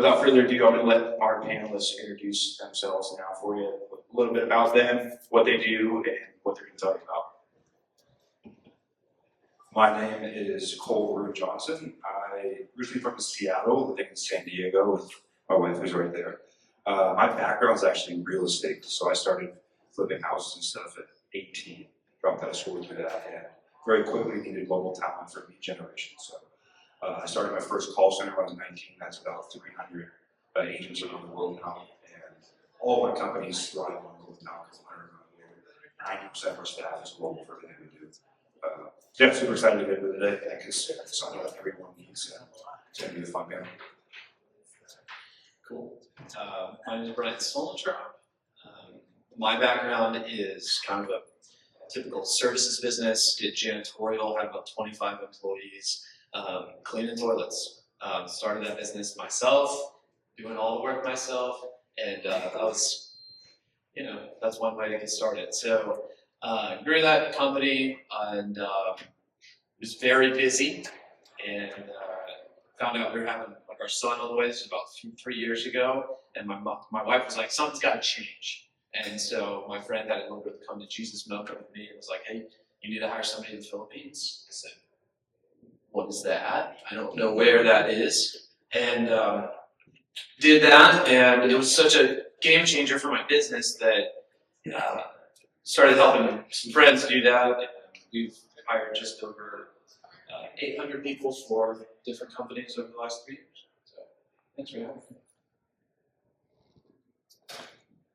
without further ado, I'm going to let our panelists introduce themselves now for you. A little bit about them, what they do, and what they're going to tell you about. My name is Cole Ruud Johnson. I originally from Seattle, living in San Diego with my wife who's right there. My background is actually in real estate, so I started flipping houses and stuff at 18. Dropped out of school to do that, and very quickly needed global talent for lead generation. So I started my first call center when I was 19. That's about 300 agents around the world now, and all my companies thrive on global talent because 90% of our staff is global for everything we do. Yeah, super excited to be here today because it's something that everyone needs. It's going to be a fun panel. Cool. My name is Bryant Suellentrop. My background is kind of a typical services business. Did janitorial, had about 25 employees, cleaning toilets. Started that business myself, doing all the work myself, and that was, that's one way to get started. So grew that company and was very busy, and found out we were having our son on the way. This was about 3 years ago, and my wife was like, something's got to change. And so my friend had a little bit of come to Jesus moment with me and was like, hey, you need to hire somebody in the Philippines. I said, what is that? I don't know where that is. And did that, and it was such a game changer for my business that started helping some friends do that. And we've hired just over 800 people for different companies over the last 3 years. So thanks for having me.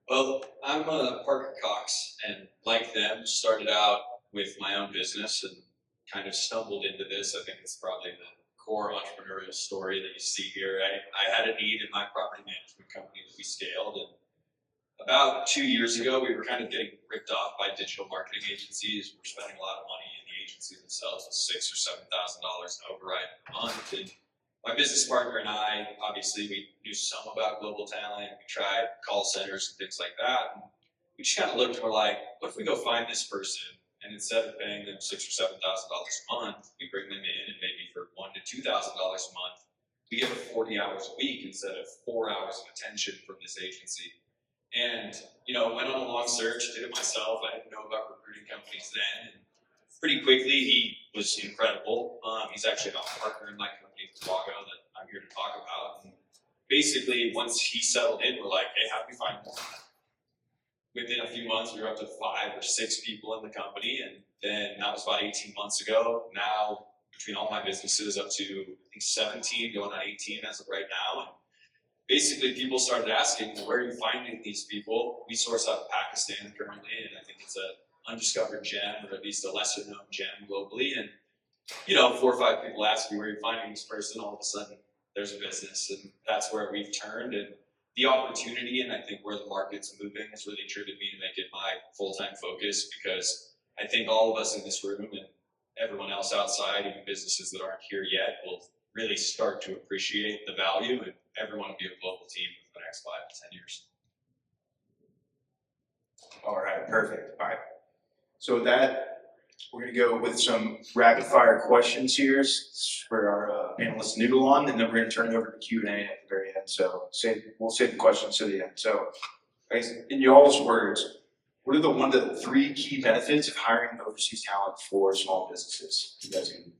Well, I'm Parker Cox, and like them, started out with my own business and kind of stumbled into this. I think it's probably the core entrepreneurial story that you see here. I had a need in my property management company that we scaled, and about 2 years ago, we were kind of getting ripped off by digital marketing agencies. We were spending a lot of money, and the agencies themselves was $6,000 or $7,000 override a month. And my business partner and I, obviously, we knew some about global talent. We tried call centers and things like that. And we just kind of looked and we're like, what if we go find this person, and instead of paying them $6,000 or $7,000 a month, we bring them in and maybe for $1,000 to $2,000 a month, we give them 40 hours a week instead of 4 hours of attention from this agency. And, went on a long search, did it myself. I didn't know about recruiting companies then. And pretty quickly, he was incredible. He's actually a partner in my company, Chicago, that I'm here to talk about. And basically, once he settled in, we're like, hey, how do we find more? Within a few months, we were up to 5 or 6 people in the company. And then that was about 18 months ago. Now, between all my businesses, up to, I think, 17, going on 18 as of right now. And basically, people started asking, well, where are you finding these people? We source out of Pakistan currently, and I think it's an undiscovered gem, or at least a lesser-known gem globally. And 4 or 5 people ask you where you're finding this person, all of a sudden there's a business, and that's where we've turned. And the opportunity, and I think where the market's moving, has really triggered me to make it my full-time focus, because I think all of us in this room and everyone else outside, even businesses that aren't here yet, will really start to appreciate the value, and everyone will be a global team for the next 5 to 10 years. All right, perfect. All right. So with that, we're going to go with some rapid fire questions here for our panelists noodle on, and then we're going to turn it over to Q&A at the very end. So we'll save the questions to the end. So in y'all's words, what are one of the 3 key benefits of hiring overseas talent for small businesses? You guys can.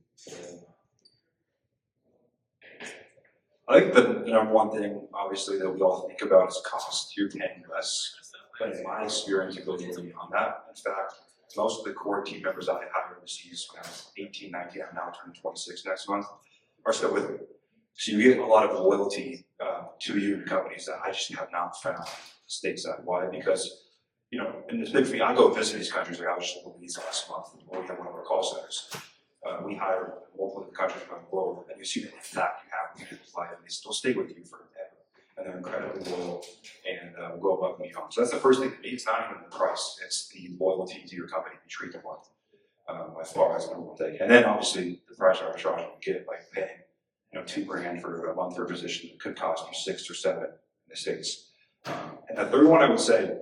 I think the number one thing, obviously, that we all think about is cost. You're paying less. But in my experience, it goes really beyond that. In fact, most of the core team members I hired overseas when I was 18, 19, I'm now turning 26 next month, are still with me. So you get a lot of loyalty to you in companies that I just have not found stateside. Why? Because, in this big thing, I go visit these countries. Like I was just in Belize last month, or we have one of our call centers. We hire multiple countries around the world, and you see the impact you have in people's life, and they still stay with you forever. And they're incredibly loyal and will go above and beyond. So that's the first thing to me. It's not even the price, it's the loyalty to your company you treat them with. By far, that's the number one thing. And then obviously the price arbitrage you get by paying $2,000 for a month for a position that could cost you 6 or 7 in the States. And the third one I would say,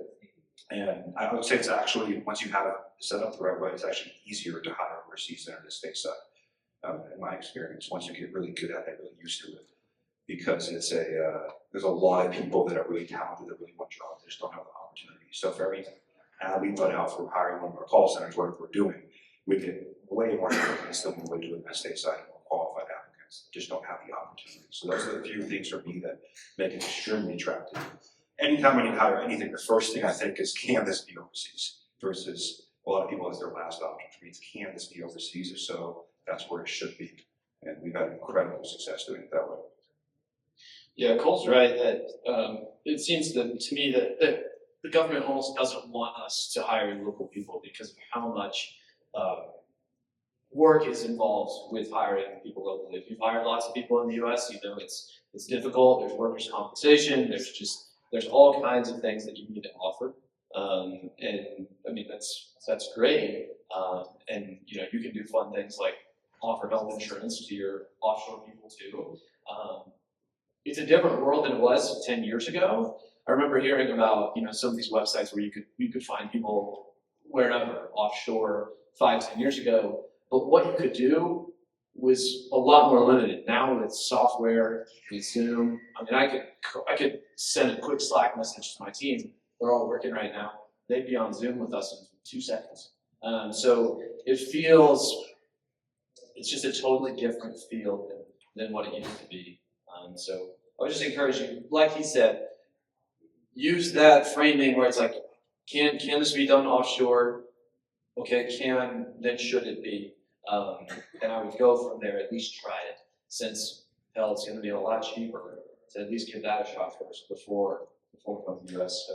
and I would say it's actually, once you have it set up the right way, it's actually easier to hire overseas than it is stateside. In my experience, once you get really good at it, really used to it. because it's there's a lot of people that are really talented that really want jobs, they just don't have the opportunity. So for every ad we put out for hiring one of our call centers, whatever we're doing, we get way more applicants than we would do in the stateside, more qualified applicants, just don't have the opportunity. So those are the few things for me that make it extremely attractive. Anytime I need to hire anything, the first thing I think is, can this be overseas? Versus a lot of people as their last option, which means, can this be overseas? If so, that's where it should be. And we've had incredible success doing it that way. Yeah, Cole's right that it seems to me that the government almost doesn't want us to hire local people because of how much work is involved with hiring people locally. If you've hired lots of people in the U.S., you know it's difficult. There's workers' compensation. There's all kinds of things that you need to offer, and I mean that's great. And you know you can do fun things like offer health insurance to your offshore people too. It's a different world than it was 10 years ago. I remember hearing about some of these websites where you could find people wherever offshore 5-10 years ago, but what you could do was a lot more limited. Now with software, with Zoom, I mean I could send a quick Slack message to my team. They're all working right now. They'd be on Zoom with us in 2 seconds. So it's just a totally different field than what it used to be. So I would just encourage you, like he said, use that framing where it's like, can this be done offshore? Okay, then should it be? And I would go from there, at least try it, since hell, it's going to be a lot cheaper to at least give that a shot first before coming to the US. So.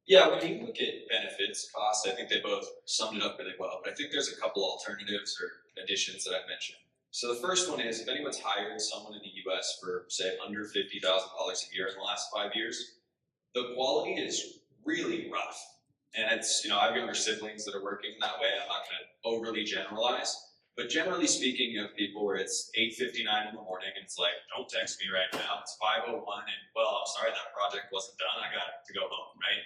Yeah, when you look at benefits, costs, I think they both summed it up really well, but I think there's a couple alternatives or additions that I mentioned. So the first one is, if anyone's hired someone in the US for, say, under $50,000 a year in the last 5 years, the quality is really rough. And it's, I have younger siblings that are working that way. I'm not going to overly generalize, but generally speaking, you have people where it's 8:59 in the morning and it's like, don't text me right now. It's 5:01 and, well, I'm sorry, that project wasn't done. I got to go home, right?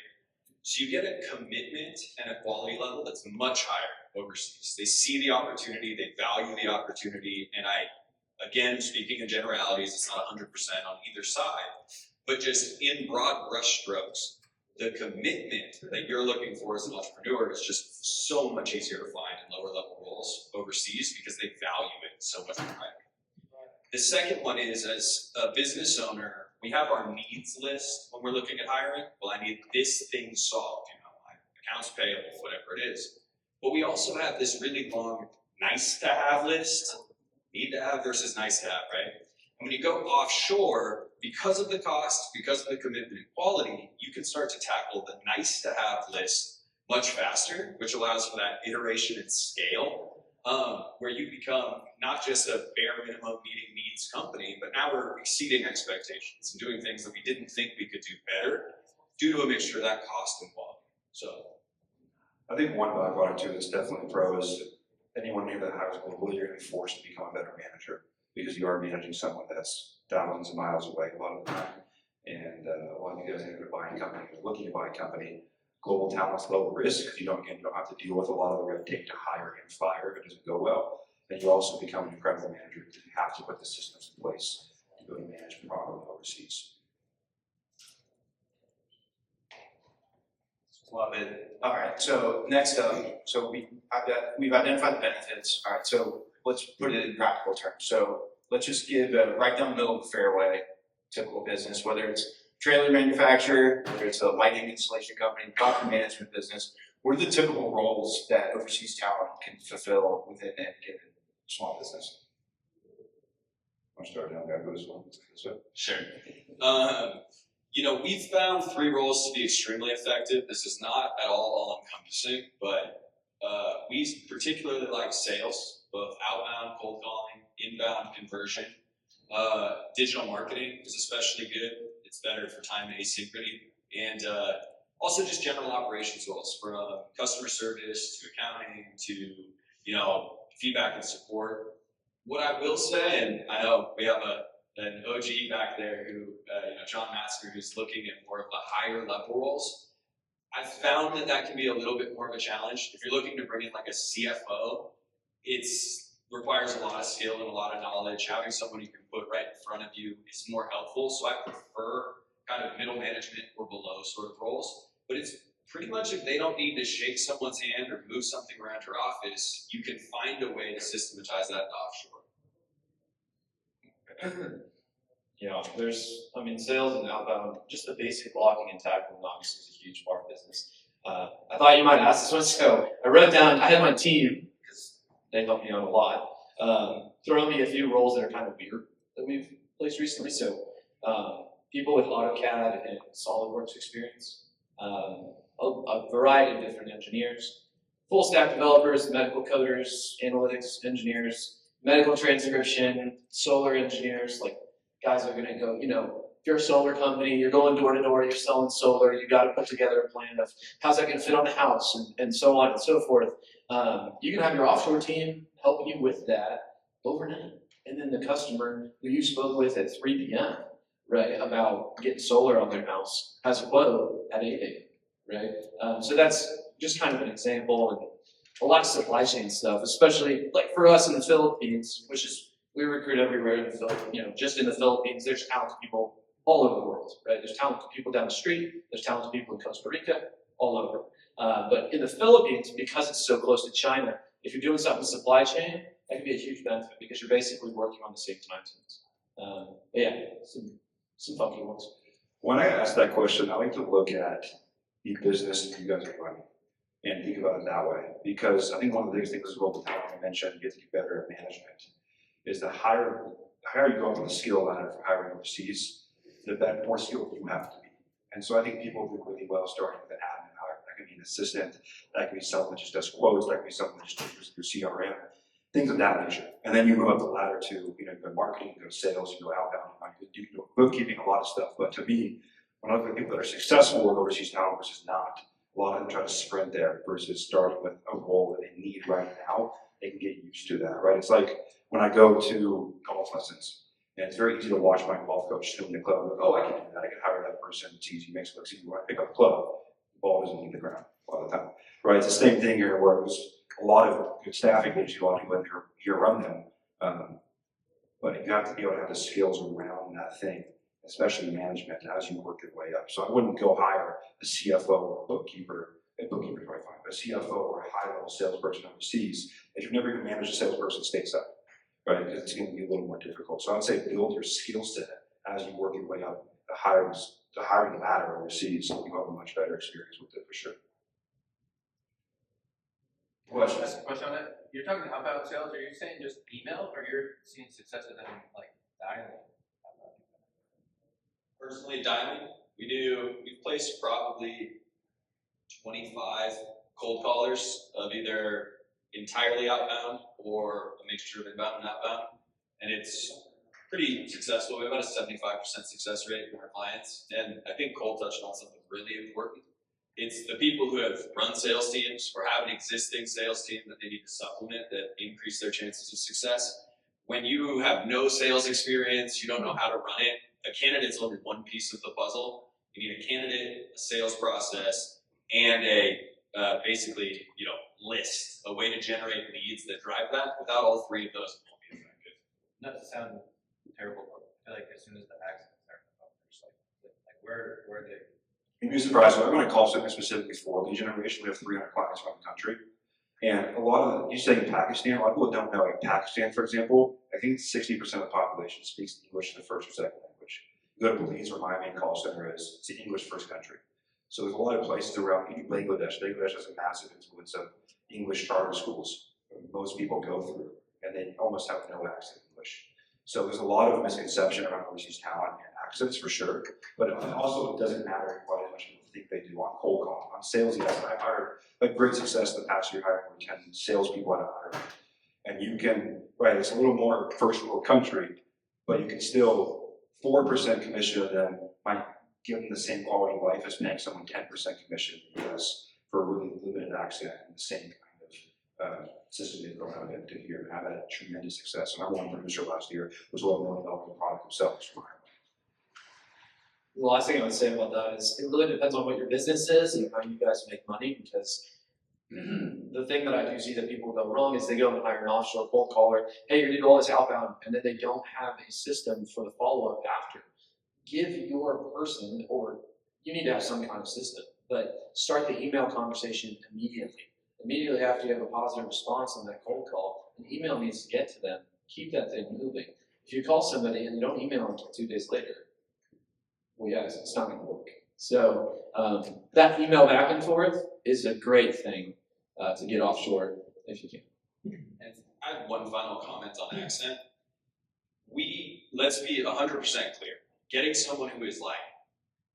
So you get a commitment and a quality level that's much higher overseas. They see the opportunity, they value the opportunity, and again, speaking in generalities, it's not 100% on either side, but just in broad brush strokes, the commitment that you're looking for as an entrepreneur is just so much easier to find in lower level roles overseas because they value it so much higher. The second one is, as a business owner, we have our needs list when we're looking at hiring. Well, I need this thing solved, my accounts payable, whatever it is. But we also have this really long nice to have list, need to have versus nice to have, right? And when you go offshore, because of the cost, because of the commitment and quality, you can start to tackle the nice to have list much faster, which allows for that iteration and scale, where you become not just a bare minimum meeting needs company, but now we're exceeding expectations and doing things that we didn't think we could do better due to a mixture of that cost and quality. So I think one byproduct too that's definitely pro is anyone here that hires globally, you're going to be forced to become a better manager because you are managing someone that's thousands of miles away a lot of the time. And a lot of you guys are going to buy a company, or looking to buy a company. Global talent's low risk because you don't have to deal with a lot of the red tape to hire and fire if it doesn't go well. And you also become an incredible manager because you have to put the systems in place to go to manage properly overseas. Love it. All right, so next up, so we've identified the benefits. All right, so let's put it in practical terms. So let's just give right down the middle of the fairway, typical business, whether it's trailer manufacturer, whether it's a lighting installation company, property management business. What are the typical roles that overseas talent can fulfill within any given small business? Want to start down there with this one? Sure. We've found 3 roles to be extremely effective. This is not at all encompassing, but we particularly like sales, both outbound cold calling, inbound conversion. Digital marketing is especially good. It's better for time asynchrony. And also just general operations roles, from customer service to accounting to, feedback and support. What I will say, and I know we have an OG back there who, John Matzker, who's looking at more of the higher level roles. I've found that can be a little bit more of a challenge. If you're looking to bring in like a CFO, it's requires a lot of skill and a lot of knowledge. Having someone you can put right in front of you is more helpful. So I prefer kind of middle management or below sort of roles. But it's pretty much if they don't need to shake someone's hand or move something around your office, you can find a way to systematize that offshore. Yeah, sales and outbound, just the basic blocking and tackling obviously is a huge part of business. I thought you might ask this one, so I wrote down, I had my team, because they helped me out a lot, throw me a few roles that are kind of weird that we've placed recently. So people with AutoCAD and SolidWorks experience, a variety of different engineers, full stack developers, medical coders, analytics engineers, medical transcription, solar engineers, like guys are gonna go, if you're a solar company, you're going door to door, you're selling solar, you gotta put together a plan of how's that gonna fit on the house and so on and so forth. You can have your offshore team help you with that overnight. And then the customer who you spoke with at 3 p.m., right, about getting solar on their house has a quote at 8 a.m., right? So that's just kind of an example, and a lot of supply chain stuff, especially like for us in the Philippines, which is, we recruit everywhere in the Philippines, just in the Philippines, there's talented people all over the world, right? There's talented people down the street, there's talented people in Costa Rica, all over. But in the Philippines, because it's so close to China, if you're doing something with supply chain, that can be a huge benefit because you're basically working on the same time zones. But yeah, some funky ones. When I ask that question, I like to look at the business that you guys are running and think about it that way. Because I think one of the biggest things as well, the talent I mentioned, you get to get better at management, is the higher you go up on the skill ladder for hiring overseas, the more skilled you have to be. And so I think people do really well starting with an admin hire. That can be an assistant, that can be someone that just does quotes, that can be someone that just does your CRM, things of that nature. And then you move up the ladder to, you go marketing, you go sales, you go outbound, you can do bookkeeping, a lot of stuff. But to me, when I look at people that are successful with overseas talent versus not, a lot of them try to sprint there versus starting with a role that they need right now. They can get used to that, right? It's like when I go to golf lessons, and it's very easy to watch my golf coach doing the club. Like, oh, I can do that. I can hire that person. It's easy. It makes it look easy. When I pick up the club, the ball doesn't leave the ground a lot of the time, right? It's the same thing here where there's a lot of good staffing agencies, a lot of people here run them. But you have to be able to have the skills around that thing, especially management, as you work your way up. So I wouldn't go hire a CFO or a bookkeeper. A bookkeeper is probably fine, but a CFO or a high-level salesperson overseas, if you're never going to manage a salesperson stateside, right? Because it's going to be a little more difficult. So I'd say build your skill set as you work your way up the hiring ladder overseas, so you have a much better experience with it for sure. Question on that. You're talking outbound sales. Are you saying just email, or you're seeing success with them like dialing? Personally, dialing, we've placed probably 25 cold callers of either entirely outbound or a mixture of inbound and outbound. And it's pretty successful. We have about a 75% success rate with our clients. And I think Cole touched on something really important. It's the people who have run sales teams or have an existing sales team that they need to supplement that increase their chances of success. When you have no sales experience, you don't know how to run it, a candidate's only one piece of the puzzle. You need a candidate, a sales process, and a basically, list, a way to generate leads that drive that. Without all three of those, it won't be effective. Not to sound terrible, but I feel like as soon as the accents start to come, there's like where are they? You'd be surprised. So I'm going to call something specifically for lead generation. We have 300 clients around the country. And a lot of you say in Pakistan, a lot of people don't know. In Pakistan, for example, I think 60% of the population speaks English as a first or second language. You go to Belize, where my main call center is, it's an English first country. So there's a lot of places around, even Bangladesh. Bangladesh has a massive influence of English charter schools most people go through, and they almost have no accent English. So there's a lot of misconception around overseas talent and accents for sure, but also it doesn't matter quite as much as people think they do on cold calling. On sales, yes, I've hired great success in the past year hiring over 10 salespeople out of Ireland. And you can, right, it's a little more first world country, but you can still 4% commission of them might give them the same quality of life as paying someone 10% commission in the US for a really limited accent and the same kind of system they go out into here and have had tremendous success. And our one producer last year was well known about the product himself. The last thing I would say about that is it really depends on what your business is and how you guys make money, because the thing that I do see that people go wrong is they go and hire an offshore cold caller. Hey, you're gonna do all this outbound, and then they don't have a system for the follow-up after. Give your person, or you need to have some kind of system, but start the email conversation immediately. Immediately after you have a positive response on that cold call, an email needs to get to them. Keep that thing moving. If you call somebody and you don't email them until 2 days later, well, yes, it's not going to work. So that email back and forth is a great thing to get offshore if you can. And I have one final comment on accent. Let's be 100% clear. Getting someone who is like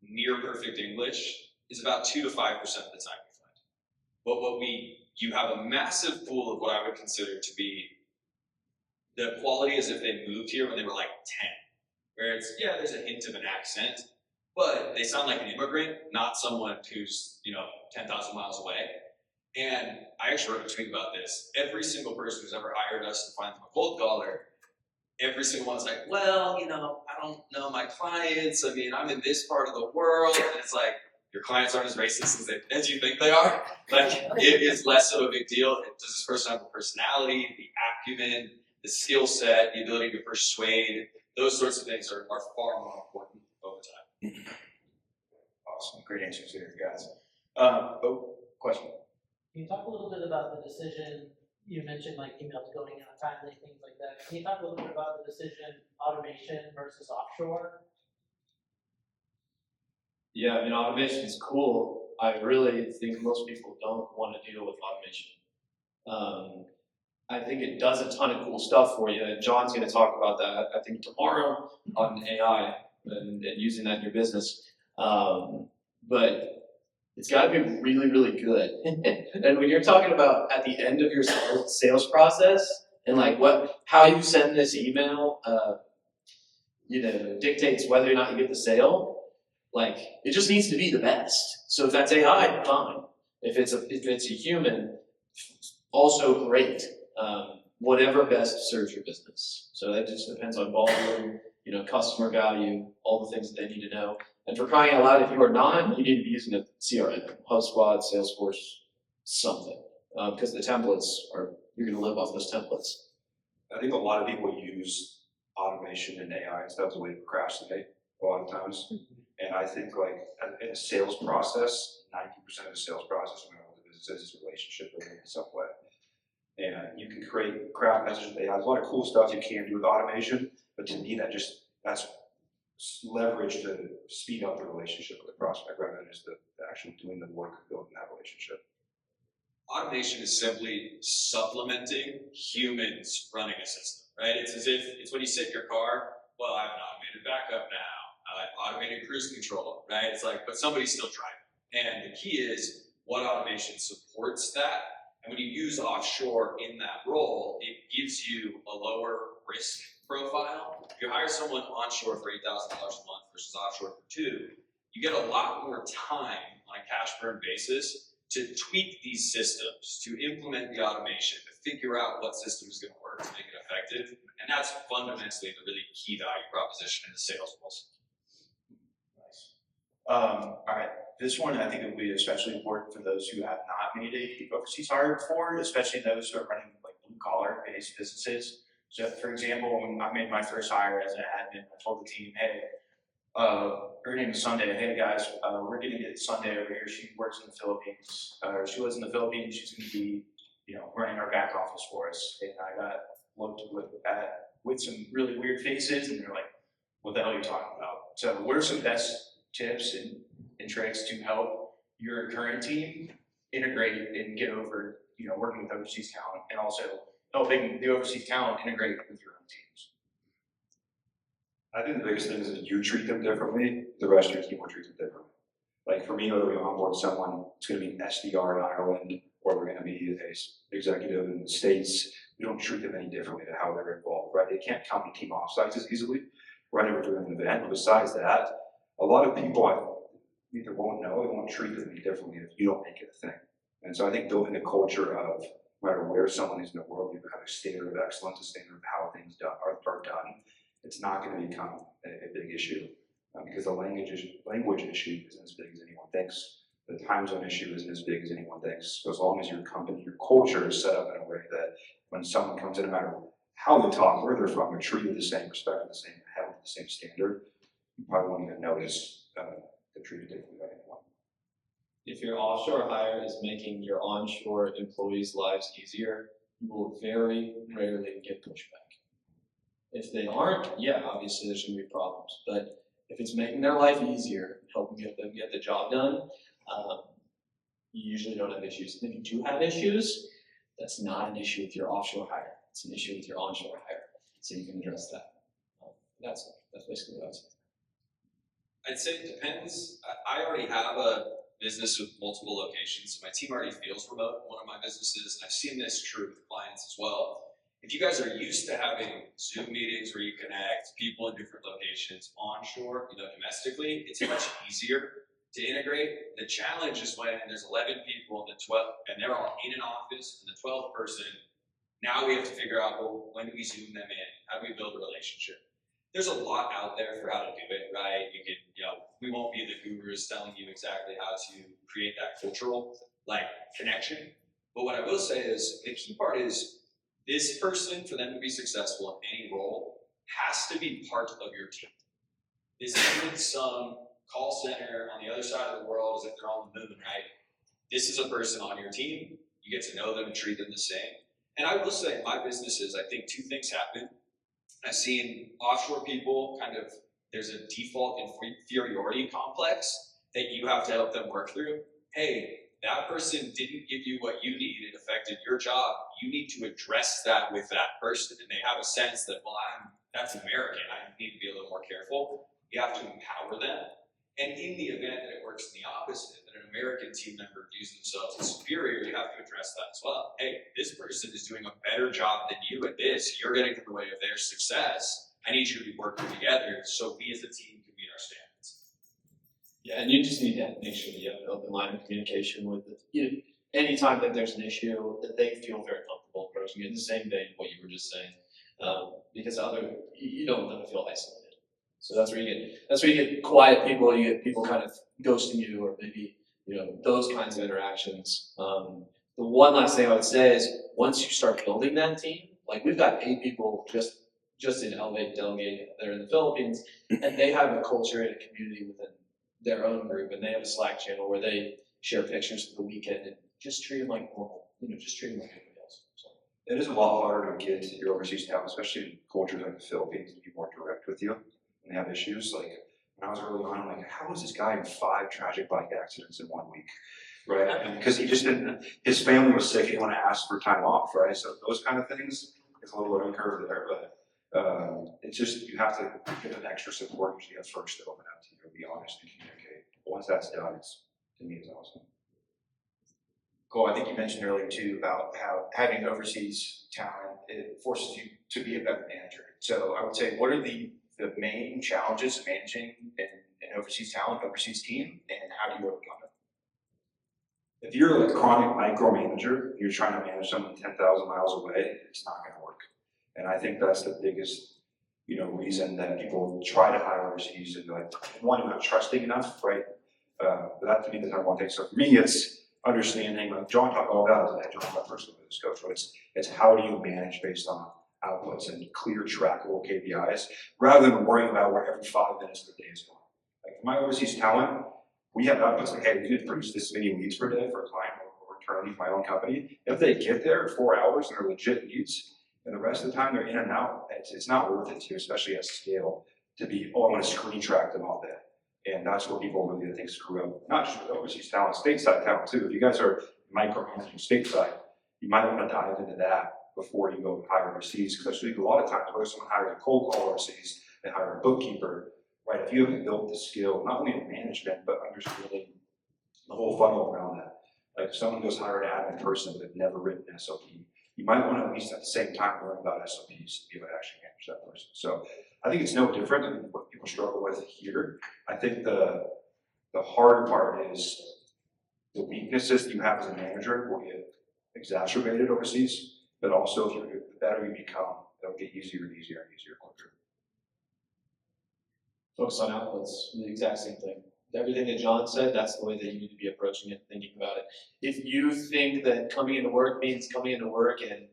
near perfect English is about 2 to 5% of the time we find. But you have a massive pool of what I would consider to be the quality as if they moved here when they were like 10. Where it's, yeah, there's a hint of an accent, but they sound like an immigrant, not someone who's, 10,000 miles away. And I actually wrote a tweet about this. Every single person who's ever hired us to find them a cold caller, every single one's like, well, I don't know my clients. I mean, I'm in this part of the world. And it's like, your clients aren't as racist as you think they are. Like, it is less of a big deal. Does this person have the personality, the acumen, the skill set, the ability to persuade? Those sorts of things are far more important over time. Awesome, great answers here, guys. Question. Can you talk a little bit about the decision, you mentioned like emails going out timely, things like that. Can you talk a little bit about the decision, automation versus offshore? Yeah, I mean, automation is cool. I really think most people don't want to deal with automation. I think it does a ton of cool stuff for you, and John's going to talk about that, I think, tomorrow on AI and using that in your business. But it's got to be really, really good. And when you're talking about at the end of your sales process and like how you send this email, dictates whether or not you get the sale. Like, it just needs to be the best. So if that's AI, fine. If it's a human, also great. Whatever best serves your business. So that just depends on volume, customer value, all the things that they need to know. And for crying out loud, if you are not, you need to be using a CRM, HubSpot, Salesforce, something. Because the templates you're going to live off those templates. I think a lot of people use automation and AI and stuff as a way to procrastinate a lot of times. And I think in a sales process, 90% of the sales process in all the businesses is relationship building in some way. And you can create crowd messages with AI. There's a lot of cool stuff you can do with automation, but to me that's leverage to speed up the relationship with the prospect rather than just the actually doing the work of building that relationship. Automation is simply supplementing humans running a system, right? It's as if it's when you sit in your car, well, I have an automated backup now, I have automated cruise control, right? It's like, but somebody's still driving. And the key is what automation supports that. And when you use offshore in that role, it gives you a lower risk profile. If you hire someone onshore for $8,000 a month versus offshore for $2,000, you get a lot more time on a cash burn basis to tweak these systems, to implement the automation, to figure out what system is going to work to make it effective. And that's fundamentally the really key value proposition in the sales process. Nice. All right. This one I think it will be especially important for those who have not made a overseas hire before, especially those who are running like blue collar based businesses. So for example, when I made my first hire as an admin, I told the team, hey, her name is Sunday. Hey guys, we're gonna get Sunday over here. She works in the Philippines. She lives in the Philippines. She's gonna be, running our back office for us. And I got looked with some really weird faces, and they're like, "What the hell are you talking about?" So, what are some best tips and tricks to help your current team integrate and get over, working with overseas talent, and also helping the overseas talent integrate with your own teams? I think the biggest thing is that you treat them differently, the rest of your team will treat them differently. Like for me, whether we onboard someone, it's going to be an SDR in Ireland, or we're going to be an executive in the States, we don't treat them any differently to how they're involved, right? They can't come to team offsites as easily, right? If we're doing an event. But besides that, a lot of people either won't know, they won't treat them any differently if you don't make it a thing. And so I think building a culture of, no matter where someone is in the world, you have a standard of excellence, a standard of how things are done. It's not going to become a big issue because the language issue isn't as big as anyone thinks. the time zone issue isn't as big as anyone thinks. So as long as your company, your culture is set up in a way that when someone comes in, no matter how they talk, where they're from, they're treated with the same respect, the same held the same standard, you probably won't even notice they're treated differently by anyone. If your offshore hire is making your onshore employees' lives easier, you will very rarely get pushback. If they aren't, yeah, obviously there's gonna be problems. But if it's making their life easier, helping them get the job done, you usually don't have issues. And if you do have issues, that's not an issue with your offshore hire. It's an issue with your onshore hire. So you can address that. That's basically what I would say. I'd say it depends. I already have a business with multiple locations, so my team already feels remote in one of my businesses, and I've seen this true with clients as well. If you guys are used to having Zoom meetings where you connect people in different locations onshore, domestically, it's much easier to integrate. The challenge is when there's 11 people and they're all in an office, and the 12th person, now we have to figure out, well, when do we Zoom them in? How do we build a relationship? There's a lot out there for how to do it, right? You can, we won't be the gurus telling you exactly how to create that cultural connection. But what I will say is the key part is this person, for them to be successful in any role, has to be part of your team. This isn't some call center on the other side of the world as if they're on the moon, right? This is a person on your team. You get to know them and treat them the same. And I will say in my businesses, I think two things happen. I've seen offshore people there's a default inferiority complex that you have to help them work through. Hey, that person didn't give you what you needed, it affected your job. You need to address that with that person. And they have a sense that, well, that's American, I need to be a little more careful. You have to empower them. And in the event that it works in the opposite, that an American team member views themselves as superior, you have to address that as well. Hey, this person is doing a better job than you at this. You're getting in the way of their success. I need you to be working together so we as a team can meet our standards. Yeah, and you just need to make sure that you have an open line of communication with it. Anytime that there's an issue, that they feel very comfortable approaching it in the same vein of what you were just saying. Because you don't want them to feel isolated. So that's where you get quiet people, you get people kind of ghosting you, or maybe, those kinds of interactions. The one last thing I would say is once you start building that team, we've got 8 people just in Elevate Delegate that are in the Philippines, and they have a culture and a community within their own group, and they have a Slack channel where they share pictures of the weekend and just treat them like normal, just treat them like anybody else. So. It is a lot harder to get your overseas talent, especially in cultures like the Philippines, to be more direct with you. And they have issues. When I was early on, I'm like, how is this guy in 5 tragic bike accidents in 1 week, right? Because he just didn't, his family was sick, he wanted to ask for time off, right? So those kind of things, it's a little learning curve there, but it's just, you have to give them extra support usually at first to open up to you, be honest and communicate. But once that's done, to me, it's awesome. Cole, I think you mentioned earlier too about how having overseas talent, it forces you to be a better manager. So I would say, what are the main challenges of managing an overseas talent, overseas team, and how do you overcome it? If you're a chronic micromanager, you're trying to manage someone 10,000 miles away, it's not going to work. And I think that's the biggest, reason that people try to hire overseas, and one, you're not trusting enough, right? But that to me is the number one thing. So for me, it's understanding, John talked all about it, John, my personal business coach, but it's how do you manage based on outputs and clear trackable KPIs, rather than worrying about where every 5 minutes of the day is going. For my overseas talent, we have outputs hey, we need to produce this many leads per day for a client or internally for my own company. If they get there in 4 hours and are legit leads, and the rest of the time they're in and out, it's not worth it to you, especially at scale, to be, I want to screen track them all day. And that's where people really, I think, screw up. Not just with overseas talent, stateside talent too. If you guys are micromanaging stateside, you might want to dive into that before you go hire overseas, because a lot of times, whether someone hires a cold call overseas, they hire a bookkeeper, right? If you haven't built the skill, not only in management, but understanding the whole funnel around that. If someone goes hire an admin person but they've never written an SOP, you might want to at least at the same time learn about SOPs to be able to actually manage that person. So I think it's no different than what people struggle with here. I think the hard part is the weaknesses you have as a manager will get exacerbated overseas, but also the better you become, it'll get easier and easier and easier quicker. Focus on outputs, the exact same thing. everything that John said, that's the way that you need to be approaching it, thinking about it. If you think that coming into work means coming into work and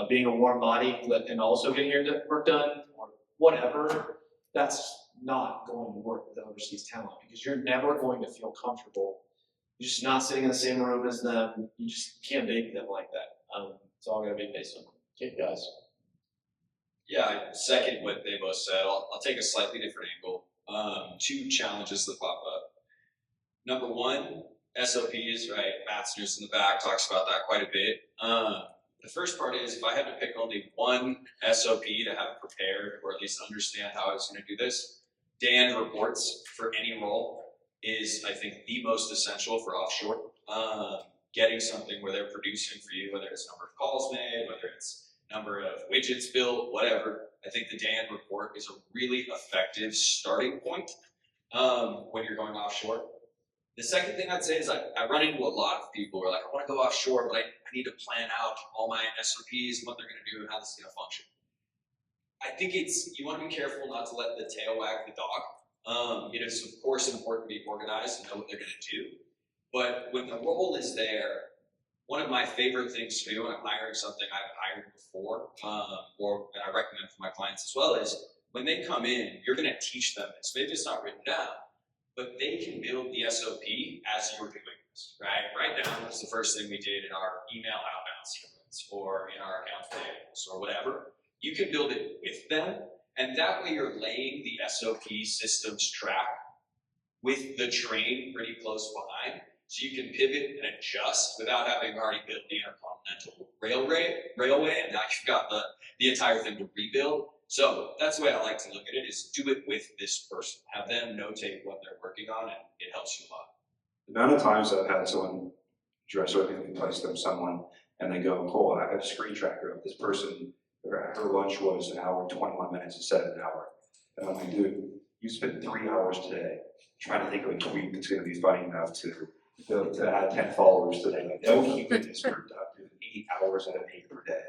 being a warm body and also getting your work done or whatever, that's not going to work with overseas talent because you're never going to feel comfortable. You're just not sitting in the same room as them. You just can't make them like that. It's all going to be based on KPIs. Yeah, I second what they both said. I'll take a slightly different angle. Two challenges that pop up. Number one, SOPs, right? Matzner's in the back talks about that quite a bit. The first part is if I had to pick only one SOP to have prepared or at least understand how I was going to do this, Dan reports for any role is, I think, the most essential for offshore. Getting something where they're producing for you, whether it's number of calls made, whether it's number of widgets built, whatever. I think the Dan report is a really effective starting point when you're going offshore. The second thing I'd say is I run into a lot of people who are like, I want to go offshore, but I need to plan out all my SOPs, what they're going to do, and how this is going to function. I think you want to be careful not to let the tail wag the dog. It is, of course, important to be organized and know what they're going to do. But when the role is there, one of my favorite things to do when I'm hiring something I've hired before, or I recommend for my clients as well, is when they come in, you're going to teach them this. Maybe it's not written down, but they can build the SOP as you're doing this, right? Right now, was the first thing we did in our email outbound sequence or in our account tables or whatever. You can build it with them, and that way you're laying the SOP systems track with the train pretty close behind. So you can pivot and adjust without having already built the intercontinental railway, and now you've got the entire thing to rebuild. So that's the way I like to look at it, is do it with this person. Have them notate what they're working on, and it helps you a lot. The amount of times I've had someone dress up and place them someone, and they go, Cole, I have a screen tracker of this person, her lunch was an hour and 21 minutes instead of an hour. And I'm like, dude, you spent 3 hours today trying to think of a tweet that's going to be funny enough to add 10 followers today. Like, no human is productive 8 hours out of 8 per day.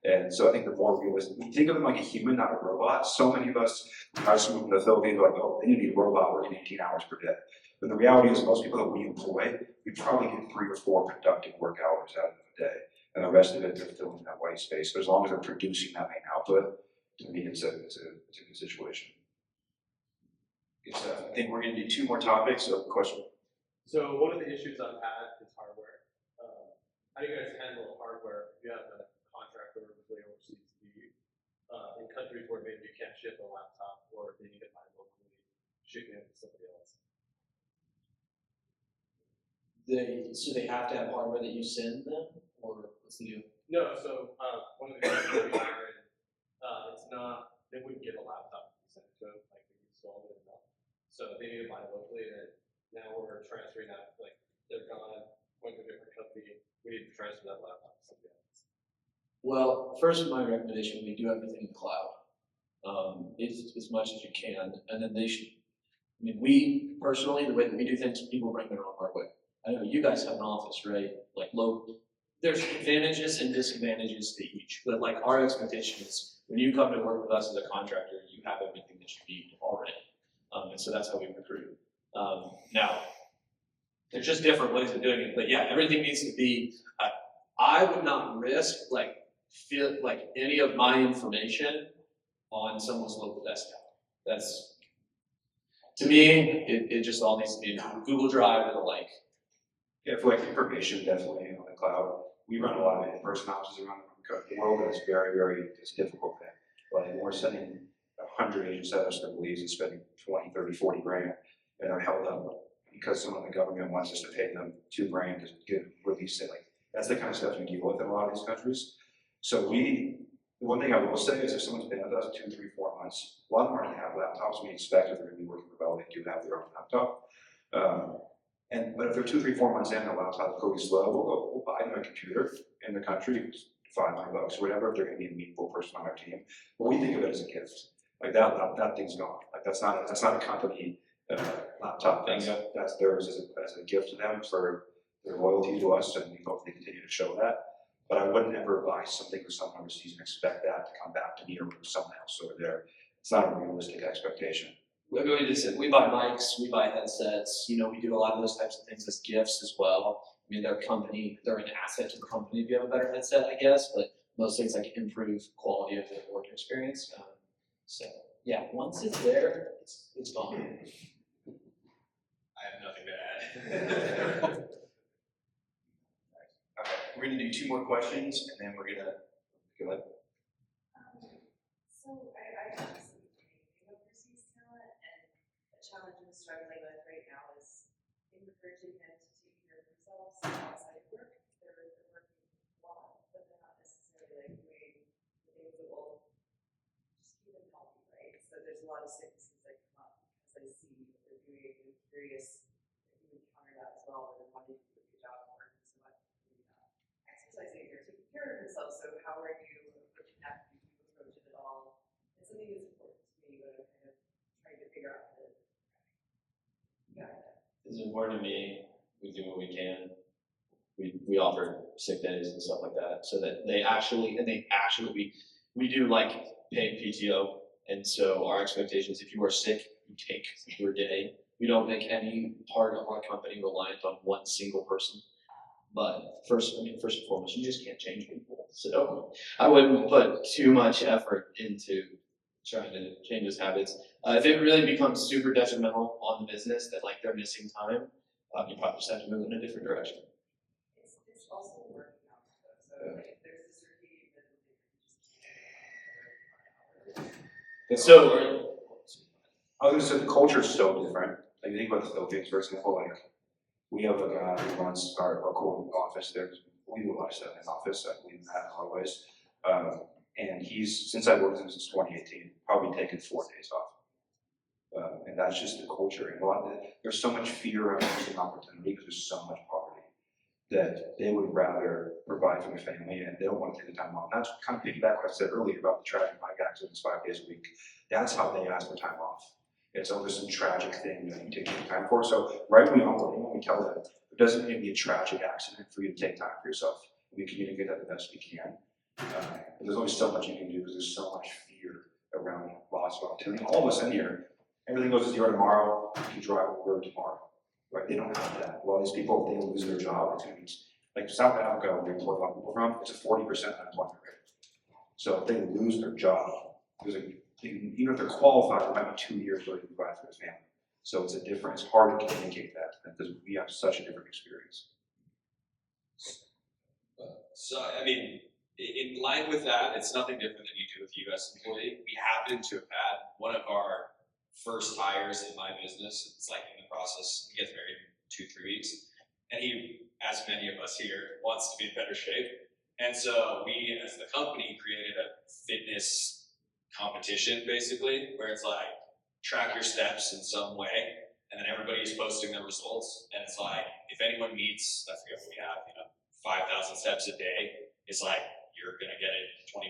And so I think the more realistic, we think of them like a human, not a robot. So many of us, I was moving to the Philippines, like, oh, they need to be a robot working 18 hours per day. But the reality is most people that we employ, we probably get 3 or 4 productive work hours out of the day. And the rest of it, they're filling that white space. So as long as they're producing that main output, to me, it's a good situation. Good stuff. I think we're going to do 2 more topics. So, question. So one of the issues I've had is hardware. How do you guys handle hardware if you have a contractor overseas to you in countries where maybe you can't ship a laptop or they need to buy locally, shipping it to somebody else? So they have to have hardware that you send them, or what's the deal? No, so one of the things that we hired, it's not, they wouldn't get a laptop if you sent it to them, like they installed it enough. So they need to buy locally, and now we're transferring that, like they're gone, went to a different company, we need to transfer that laptop to somebody else. Well, first, my recommendation would be do everything in the cloud, as much as you can, and then they should. I mean, we personally, the way that we do things, people bring their own hardware. I know you guys have an office, right? Like there's advantages and disadvantages to each, but like our expectation is when you come to work with us as a contractor, you have everything that you need already, and so that's how we recruit. Now, there's just different ways of doing it, but yeah, everything needs to be. I would not risk feel like any of my information on someone's local desktop. That's, to me, it just all needs to be in Google Drive or the like. Yeah, for like information, definitely on the cloud. We run a lot of in-person offices around the world, and it's it's a difficult thing. Like we're sending 100 agents out of the leads and spending 20, 30, 40 grand, and they're held up because some of the government wants us to pay them $2 grand to get released. Like that's the kind of stuff you deal with in a lot of these countries. So the one thing I will say is if someone's been with us 2, 3, 4 months, a lot of them already have laptops. We expect if they're going to be working remotely, they do have their own laptop. But if they're 2, 3, 4 months in and the laptop's pretty slow, we'll buy them a computer in the country, $500 or whatever, if they're going to be a meaningful person on our team. But we think of it as a gift. Like that thing's gone. Like that's not a company laptop. That's theirs as a gift to them for their loyalty to us, and we hope they continue to show that. But I wouldn't ever buy something for someone overseas and expect that to come back to me or to someone else over there. It's not a realistic expectation. we buy mics, we buy headsets, you know, we do a lot of those types of things as gifts as well. I mean, they're an asset to the company if you have a better headset, I guess, but most things like improve quality of the work experience. So yeah, once it's there, it's gone. I have nothing to add. Okay, we're gonna do 2 more questions and then we're gonna go ahead. So I have some training overseas talent, and the challenge I'm struggling with right now is encouraging them to take care of themselves outside of work. They're working a lot, but they're not necessarily like doing the things that will just keep them healthy, right? So there's a lot of sicknesses that come up because I see what they're doing. I'm curious if you encounter that as well, where they're wanting to do a good job of working so much, maybe not exercising or taking care of themselves. So how are you approaching that? Do you approach it at all? It's something that's important to me, but I'm kind of trying to figure out how to guide that. It's important to me. We do what we can. We offer sick days and stuff like that, so that we do like paid PTO, and so our expectation is if you are sick, you take your day. We don't make any part of our company reliant on one single person. But first and foremost, you just can't change people. So I wouldn't put too much effort into trying to change those habits. If it really becomes super detrimental on the business that like they're missing time, you probably just have to move in a different direction. It's also working out though. So if there's a circadian rhythm that you just So I was gonna say the culture is so different. Like you think about the Philippines, for example, like we have a guy who runs our core office there. We do a lot of stuff in the office. I believe in that in a lot of ways. And he's, since I've worked with him since 2018, probably taken 4 days off. And that's just the culture. And there's so much fear around missing opportunity because there's so much poverty that they would rather provide for their family and they don't want to take the time off. And that's kind of piggyback what I said earlier about the tragic bike accidents 5 days a week. That's how they ask for time off. It's always some tragic thing that you take time for. So right when we onboard, when we tell them, it doesn't need to be a tragic accident for you to take time for yourself. We communicate that the best we can. There's only so much you can do because there's so much fear around loss of opportunity. All of us in here, everything goes to zero tomorrow, you drive the road tomorrow. Right? They don't have that. Well, these people, if they lose their job, it's going to be, like South Africa, where we import a lot of people from, it's a 40% unemployment rate. So if they lose their job, even if they're qualified, it might be 2 years before they can provide for their family. So it's hard to communicate that because we have such a different experience. So, I mean, in line with that, it's nothing different than you do with a U.S. employee. We happen to have had one of our first hires in my business. It's like in the process, he gets married in 2-3 weeks. And he, as many of us here, wants to be in better shape. And so we, as the company, created a fitness competition, basically, where it's like, track your steps in some way. And then everybody's posting their results. And it's like, if anyone meets, I forget what we have, 5,000 steps a day, it's like, you're going to get a $20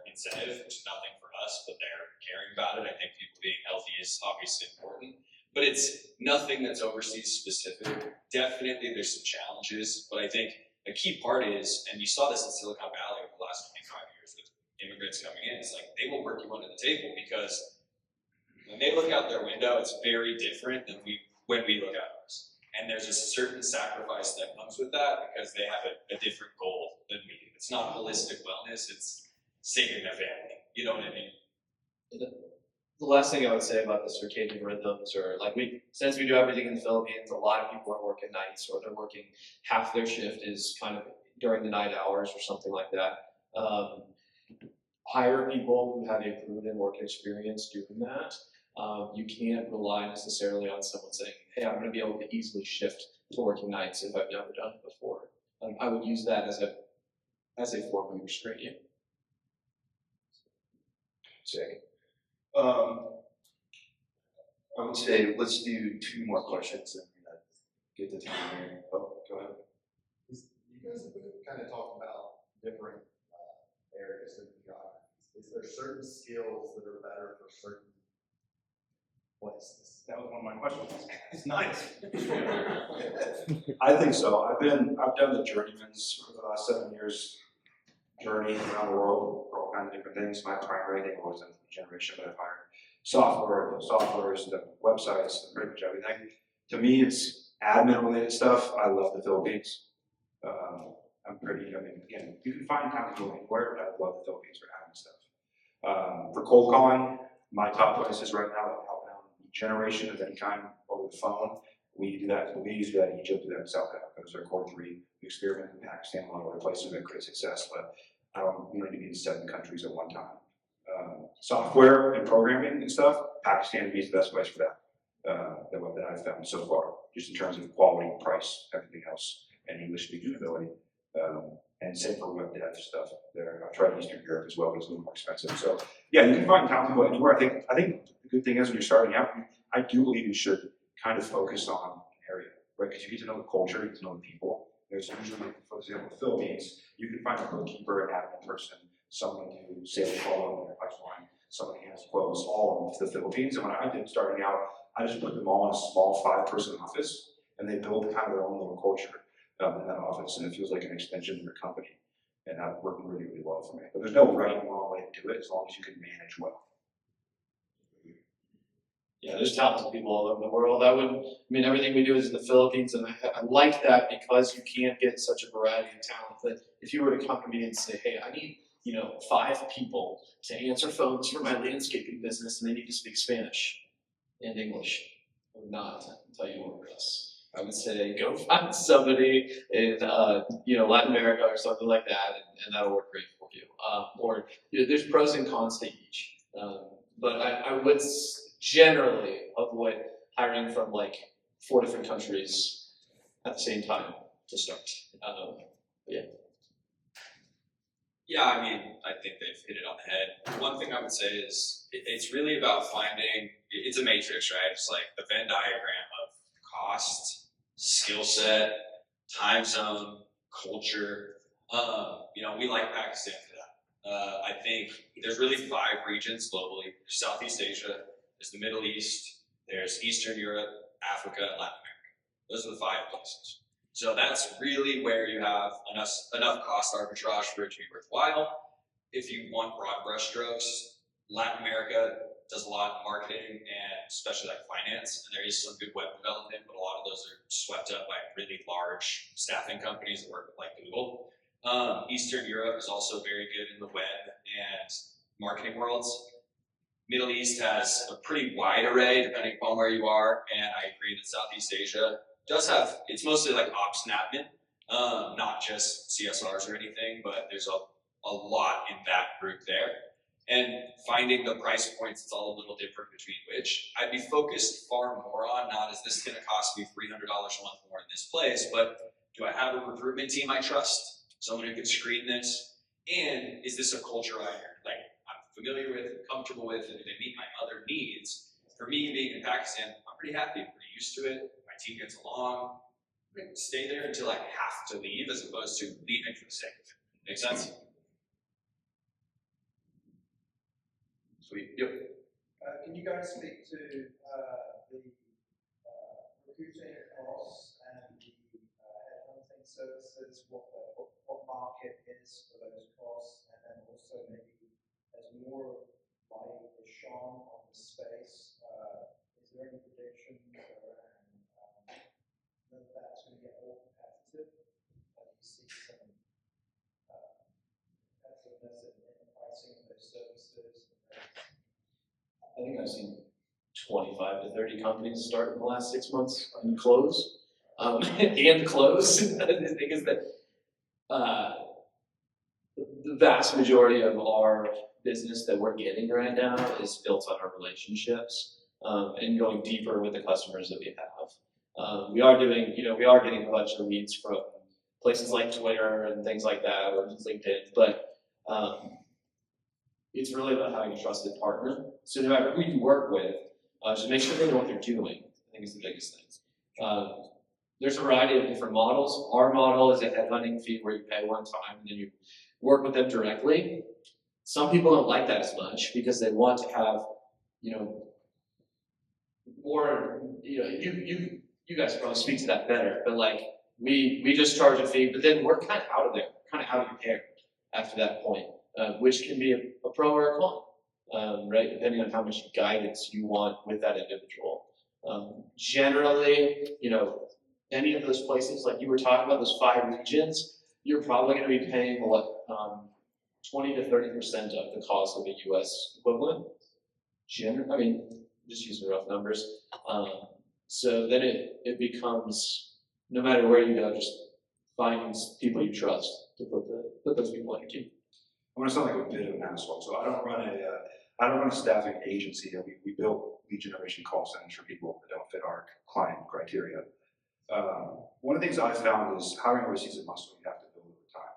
incentive, which is nothing for us, but they're caring about it. I think people being healthy is obviously important, but it's nothing that's overseas specific. Definitely there's some challenges, but I think a key part is, and you saw this in Silicon Valley over the last 25 years with immigrants coming in, it's like they will work you under the table because when they look out their window, it's very different than when we look out ours. And there's a certain sacrifice that comes with that because they have a different goal than we do. It's not holistic wellness, it's saving their family. You know what I mean? The last thing I would say about the circadian rhythms, or since we do everything in the Philippines, a lot of people are working nights or they're working half their shift is kind of during the night hours or something like that. Hire people who have a proven work experience doing that. You can't rely necessarily on someone saying, hey, I'm going to be able to easily shift to working nights if I've never done it before. I would use that as a form of restraining. Sick. I would say let's do 2 more questions and get the time here. Oh, go ahead. You guys have kind of talked about different areas of the job. Is there certain skills that are better for certain places? That was one of my questions. It's nice. I think so. I've done the journeyman's for the last 7 years, journey around the world for all kinds of different things. My primary thing was in the generation that I've hired software, the softwares, the websites, pretty much everything. To me, it's admin related stuff. I love the Philippines. Again, you can find how to go anywhere, but I love the Philippines for admin stuff. For cold calling, my top places right now are outbound generation of any kind over the phone. We do that. We used to do that in Egypt, do that in South Africa. Those are core 3. We experimented in Pakistan, a lot of other places, we had great success, but I don't need to be in 7 countries at one time. Software and programming and stuff, Pakistan would be the best place for that. That I've found so far, just in terms of quality, price, everything else, and English speaking ability. And same for web dev stuff there. I tried Eastern Europe as well, but it's a little more expensive. So yeah, you can find talented people anywhere. I think the good thing is when you're starting out, I do believe you should kind of focus on an area, right? Because you get to know the culture, you get to know the people. There's usually, for example, the Philippines, you can find a bookkeeper, an admin person, someone who sales follow in their pipeline, someone who has close, all of the Philippines. And when I did starting out, I just put them all in a small 5-person office, and they build kind of their own little culture in that office, and it feels like an extension of your company. And that worked really, really well for me. But there's no right and wrong way to do it as long as you can manage well. Yeah, there's talented people all over the world. Everything we do is in the Philippines, and I like that because you can't get such a variety of talent. That if you were to come to me and say, hey, I need 5 people to answer phones for my landscaping business, and they need to speak Spanish and English, I would not tell you to work with us. I would say go find somebody in Latin America or something like that, and that'll work great for you. There's pros and cons to each, but I would generally avoid hiring from like 4 different countries at the same time to start. Yeah, I think they've hit it on the head. One thing I would say is it's really about finding, it's a matrix, right? It's like the Venn diagram of cost, skill set, time zone, culture. We like Pakistan for that. I think there's really 5 regions globally. There's Southeast Asia, there's the Middle East, there's Eastern Europe, Africa, and Latin America. Those are the 5 places. So that's really where you have enough cost arbitrage for it to be worthwhile. If you want broad brushstrokes, Latin America does a lot in marketing and especially like finance, and there is some good web development, but a lot of those are swept up by really large staffing companies that work with like Google. Eastern Europe is also very good in the web and marketing worlds. Middle East has a pretty wide array depending upon where you are, and I agree that Southeast Asia does have, it's mostly like ops and admin, not just CSRs or anything, but there's a lot in that group there. And finding the price points, it's all a little different between which. I'd be focused far more on not is this gonna cost me $300 a month more in this place, but do I have a recruitment team I trust? Someone who can screen this? And is this a culture I'm familiar with, comfortable with, and they meet my other needs? For me, being in Pakistan, I'm pretty happy, I'm pretty used to it. My team gets along. I'm gonna stay there until I have to leave as opposed to leaving for the sake of it. Make sense? Sweet. Yep. Can you guys speak to the recruiting costs and the headhunting services, what market is for those costs, and then also maybe as more light is shone on the space, is there any predictions around whether that's going to get more competitive? Do you see some competitiveness in the pricing of those services? I think I've seen 25 to 30 companies start in the last 6 months and close. And close. The thing is that the vast majority of our business that we're getting right now is built on our relationships and going deeper with the customers that we have. We are getting a bunch of leads from places like Twitter and things like that, or LinkedIn, but it's really about having a trusted partner. So no matter who you work with, just make sure they know what they're doing. I think is the biggest thing. There's a variety of different models. Our model is a headhunting fee where you pay one time and then you work with them directly. Some people don't like that as much because they want to have, more, you guys probably speak to that better, but like we just charge a fee, but then we're kind of out of there, kind of out of your hair after that point, which can be a pro or a con. right? Depending on how much guidance you want with that individual. Generally, any of those places, like you were talking about, those 5 regions, you're probably going to be paying 20 to 30% of the cost of a U.S. equivalent. Just using rough numbers. So then it becomes, no matter where you go, just finding people you trust to put those people on your team. I'm gonna sound like a bit of an asshole. So I don't run a staffing agency. We build lead generation call centers for people that don't fit our client criteria. One of the things I found is hiring overseas is a muscle you have to build over time.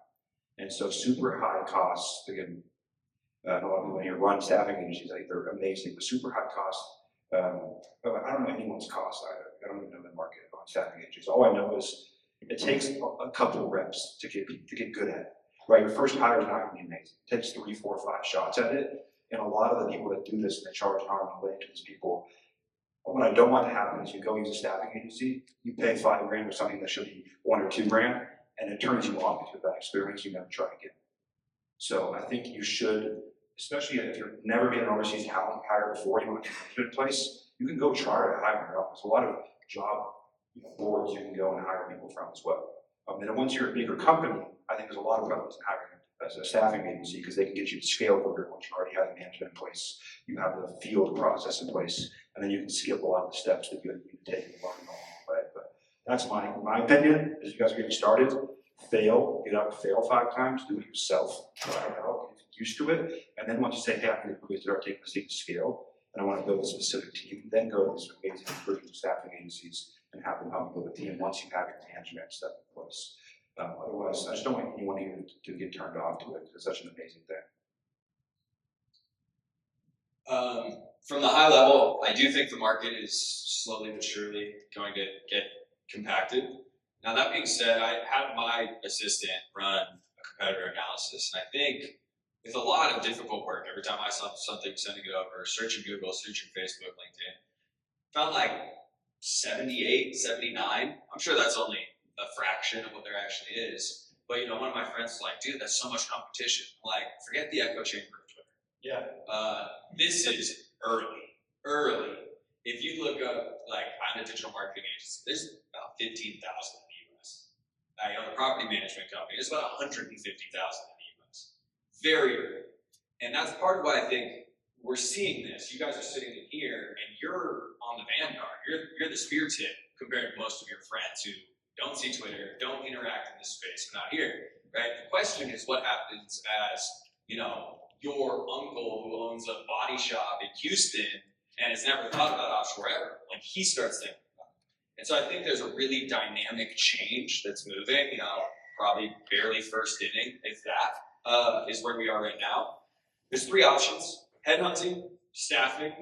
And so super high costs, again, a lot of people when you run staffing agencies, I think they're amazing, but super high costs. I don't know anyone's cost either. I don't even know the market on staffing agencies. All I know is it takes a couple of reps to get good at it. Right, your first hire is not going to be amazing. It takes 3, 4, 5 shots at it. And a lot of the people that do this and they charge an arm and a leg to these people, what I don't want to happen is you go use a staffing agency, you pay $5 grand for something that should be $1 or $2 grand, and it turns you off into a bad experience. You never try again. So I think you should, especially if you've never been an overseas talent hire before, you want to get a place, you can go try to hire out. There's a lot of job boards you can go and hire people from as well. And then once you're a bigger company, I think there's a lot of relevance in hiring as a staffing agency because they can get you to scale quicker once you already have the management in place, you have the field process in place, and then you can skip a lot of the steps that you need to take and learn along the way. But that's my opinion. As you guys are getting started, get up, fail 5 times, do it yourself, try it out, get used to it, and then once you say, hey, I'm going to start taking this thing to scale, and I want to build a specific team, then go to these amazing recruiting staffing agencies and have them help you build a team once you have your management stuff in place. Otherwise, I just don't want anyone even to get turned off to it because it's such an amazing thing. From the high level, I do think the market is slowly but surely going to get compacted. Now, that being said, I had my assistant run a competitor analysis, and I think with a lot of difficult work, every time I saw something, sending it over, searching Google, searching Facebook, LinkedIn, found like 78, 79. I'm sure that's only a fraction of what there actually is. But one of my friends was like, dude, that's so much competition. Like, forget the echo chamber of Twitter. Yeah. This is early. If you look up, like, I'm a digital marketing agency, there's about 15,000 in the US. I own a property management company, there's about 150,000 in the US. Very early. And that's part of why I think we're seeing this. You guys are sitting in here and you're on the vanguard. You're the spear tip compared to most of your friends who don't see Twitter, don't interact in this space, are not here, right? The question is what happens as, your uncle who owns a body shop in Houston and has never thought about offshore ever, when he starts thinking about it. And so I think there's a really dynamic change that's moving, probably barely first inning, if that, is where we are right now. There's 3 options: headhunting, staffing,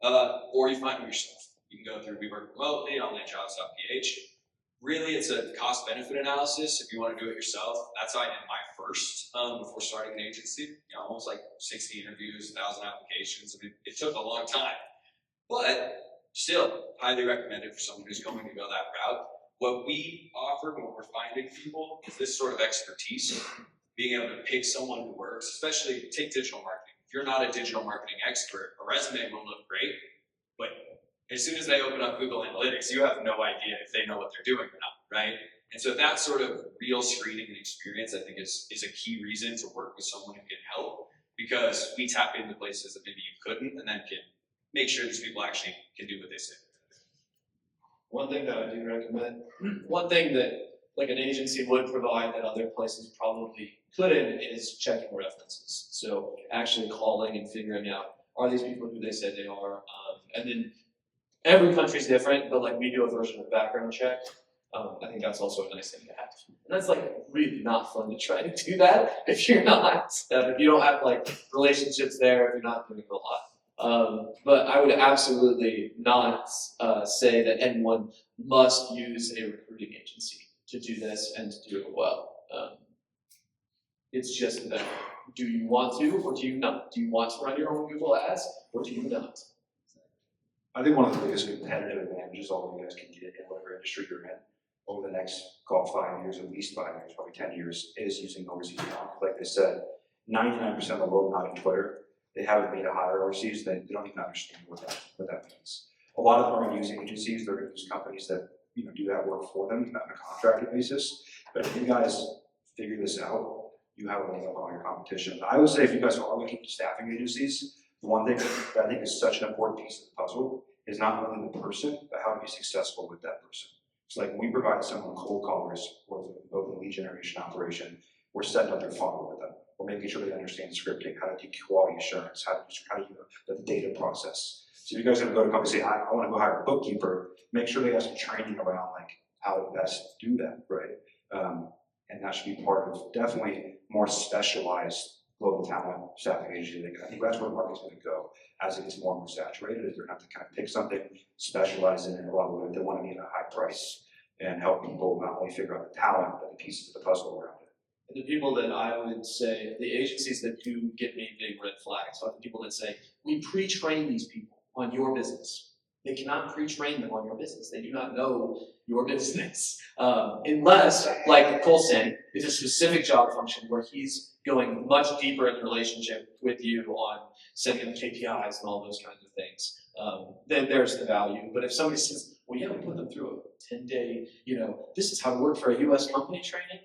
or you find them yourself. You can go through We Work Remotely, onlinejobs.ph. Really, it's a cost-benefit analysis. If you want to do it yourself, that's how I did my first before starting an agency. Almost like 60 interviews, 1,000 applications. It took a long time, but still highly recommended for someone who's going to go that route. What we offer, what we're finding people, is this sort of expertise, being able to pick someone who works, especially take digital marketing. If you're not a digital marketing expert, a resume will look great, but as soon as they open up Google Analytics, you have no idea if they know what they're doing or not, right? And so that sort of real screening and experience, I think, is a key reason to work with someone who can help, because we tap into places that maybe you couldn't, and then can make sure these people actually can do what they say. One thing that I do recommend, one thing that like an agency would provide that other places probably couldn't, is checking references. So actually calling and figuring out, are these people who they say they are? And then every country's different, but like we do a version of background check. I think that's also a nice thing to have. And that's like really not fun to try to do that if you're not, if you don't have like relationships there, if you're not doing a lot. But I would absolutely not say that anyone must use a recruiting agency to do this and to do it well. It's just that, do you want to or do you not? Do you want to run your own Google ads or do you not? I think one of the biggest competitive advantages all of you guys can get in whatever industry you're in over the next, call it 5 years, at least 5 years, probably 10 years, is using overseas talent. Like they said, 99% of the world not in Twitter. they haven't made a hire overseas, they don't even understand what that means. A lot of them are gonna use agencies, they're gonna use companies that, you know, do that work for them on a contracted basis. But if you guys figure this out, you have a leg up on your competition. I would say if you guys are looking to staffing agencies, the one thing that I think is such an important piece of the puzzle is not only the person, but how to be successful with that person. It's like when we provide someone cold callers or the open lead generation operation, we're setting up their funnel with them. We're making sure they understand scripting, how to do quality assurance, how to do the data process. So if you guys are gonna go to a company and say, I wanna go hire a bookkeeper, make sure they have some training around like how to best do that, right? And that should be part of definitely more specialized global talent staffing agency. I think that's where the market's gonna go as it gets more and more saturated, is they're gonna have to kind of pick something, specialize in it a lot of it. They wanna be at a high price and help people not only figure out the talent, but the pieces of the puzzle around it. And the people that I would say, the agencies that do get me big red flags, are the people that say, we pre-train these people on your business. They cannot pre-train them on your business. They do not know your business. Unless, like Cole's saying, it's a specific job function where he's going much deeper in the relationship with you on setting up KPIs and all those kinds of things. Then there's the value. But if somebody says, well, yeah, we put them through a 10-day, this is how to work for a US company training,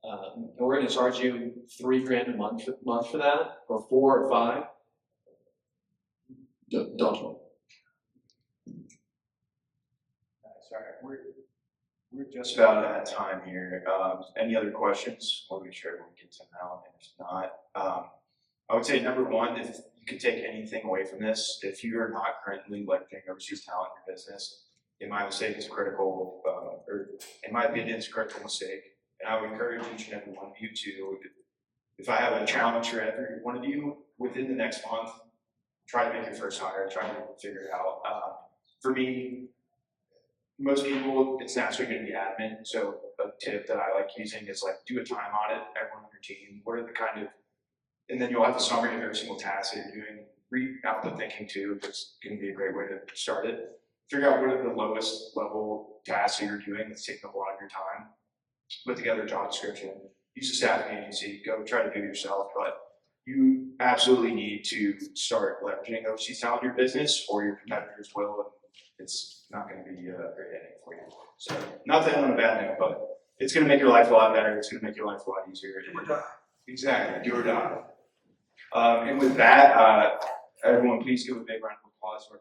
and we're going to charge you $3,000 a month for that, or 4 or 5. Don't do it. Sorry, we're just about at time here. Any other questions? We'll make sure everyone gets them out, and if not, I would say number one, if you could take anything away from this, if you are not currently leveraging overseas talent in your business, in my mistake is critical, or in my opinion, it's a critical mistake. And I would encourage each and every one of you to, if I have a challenge for every one of you, within the next month, try to make your first hire, try to figure it out. For me, most people, it's naturally going to be admin. So a tip that I like using is like do a time audit, everyone on your team. What are the kind of, and then you'll have a summary of every single task that you're doing. Read out the thinking too. That's going to be a great way to start it. Figure out what are the lowest level tasks that you're doing that's taking up a lot of your time. Put together a job description. Use a staffing agency. Go try to do it yourself. But you absolutely need to start leveraging overseas talent in your business, or your competitors will. And it's not going to be a great ending for you. So, not that on a bad note, but it's going to make your life a lot better. It's going to make your life a lot easier. Do or die. Exactly. Do or die. And with that, everyone, please give a big round of applause for